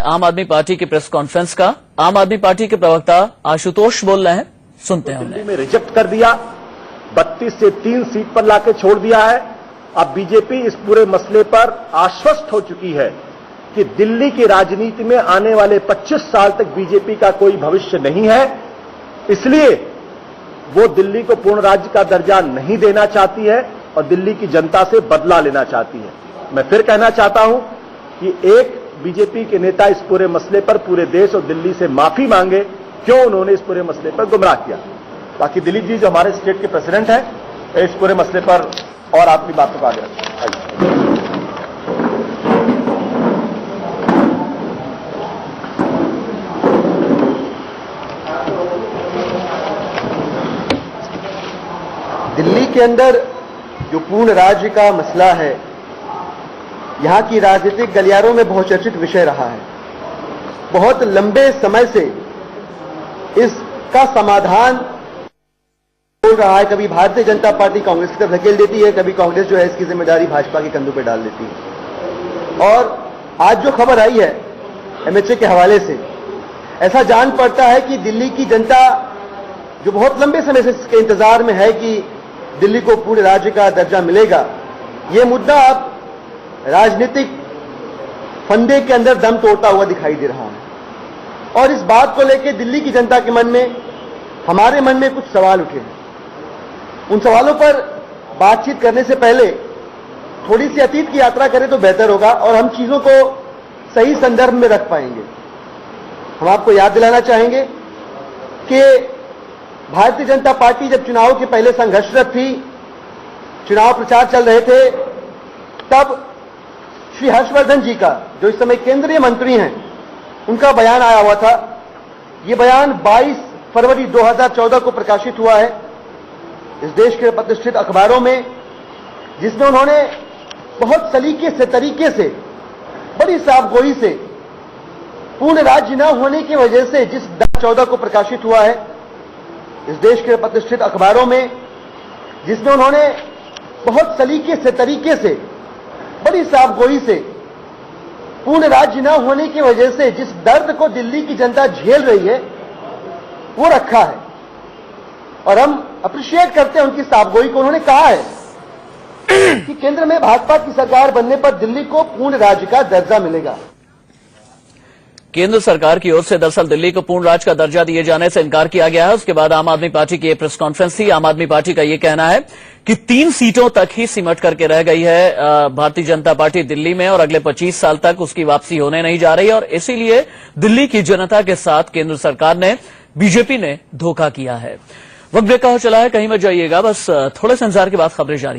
आम आदमी पार्टी की प्रेस कॉन्फ्रेंस का। आम आदमी पार्टी के प्रवक्ता आशुतोष बोल रहे हैं, सुनते हैं। दिल्ली में रिजेक्ट कर दिया, 32 से 3 सीट पर लाके छोड़ दिया है। अब बीजेपी इस पूरे मसले पर आश्वस्त हो चुकी है कि दिल्ली की राजनीति में आने वाले 25 साल तक बीजेपी का कोई भविष्य नहीं है। इसलिए वो दिल्ली को पूर्ण राज्य का दर्जा नहीं देना चाहती है और दिल्ली की जनता से बदला लेना चाहती है। मैं फिर कहना चाहता हूं कि एक बीजेपी के नेता इस पूरे मसले पर पूरे देश और दिल्ली से माफी मांगे, क्यों उन्होंने इस पूरे मसले पर गुमराह किया। बाकी दिलीप जी जो हमारे स्टेट के प्रेसिडेंट हैं, इस पूरे मसले पर और अपनी बातों को आगे रखें। दिल्ली के अंदर जो पूर्ण राज्य का मसला है, यहां की राजनीतिक गलियारों में बहुचर्चित विषय रहा है। बहुत लंबे समय से इसका समाधान हो रहा है। कभी भारतीय जनता पार्टी कांग्रेस की तरफ धकेल देती है, कभी कांग्रेस जो है इसकी जिम्मेदारी भाजपा के कंधों पर डाल देती है। और आज जो खबर आई है एमएचए के हवाले से, ऐसा जान पड़ता है कि दिल्ली की जनता जो बहुत लंबे समय से इसके इंतजार में है कि दिल्ली को पूरे राज्य का दर्जा मिलेगा, यह मुद्दा अब राजनीतिक फंदे के अंदर दम तोड़ता हुआ दिखाई दे रहा है। और इस बात को लेकर दिल्ली की जनता के मन में, हमारे मन में कुछ सवाल उठे हैं। उन सवालों पर बातचीत करने से पहले थोड़ी सी अतीत की यात्रा करें तो बेहतर होगा और हम चीजों को सही संदर्भ में रख पाएंगे। हम आपको याद दिलाना चाहेंगे कि भारतीय जनता पार्टी जब चुनाव के पहले संघर्षरत थी, चुनाव प्रचार चल रहे थे, तब श्री हर्षवर्धन जी का, जो इस समय केंद्रीय मंत्री हैं, उनका बयान आया हुआ था। यह बयान 22 फरवरी 2014 को प्रकाशित हुआ है इस देश के प्रतिष्ठित अखबारों में, जिसमें उन्होंने बहुत सलीके से, तरीके से, बड़ी साफगोई से पूर्ण राज्य न होने की वजह से, जिस 14 को प्रकाशित हुआ है इस देश के प्रतिष्ठित अखबारों में, जिसमें उन्होंने बहुत सलीके से, तरीके से, बड़ी साफगोई से पूर्ण राज्य न होने की वजह से जिस दर्द को दिल्ली की जनता झेल रही है वो रखा है। और हम अप्रिशिएट करते हैं उनकी साफगोई को। उन्होंने कहा है कि केंद्र में भाजपा की सरकार बनने पर दिल्ली को पूर्ण राज्य का दर्जा मिलेगा। केंद्र सरकार की ओर से दरअसल दिल्ली को पूर्ण राज्य का दर्जा दिए जाने से इनकार किया गया है। उसके बाद आम आदमी पार्टी की यह प्रेस कॉन्फ्रेंस थी। आम आदमी पार्टी का यह कहना है कि 3 सीटों तक ही सिमट करके रह गई है भारतीय जनता पार्टी दिल्ली में और अगले 25 साल तक उसकी वापसी होने नहीं जा रही और इसीलिए दिल्ली की जनता के साथ केंद्र सरकार ने, बीजेपी ने धोखा किया है। वक्त ब्रेक का हो चला है, कहीं मत जाइएगा, बस थोड़े से इंतजार के बाद खबरें जारी।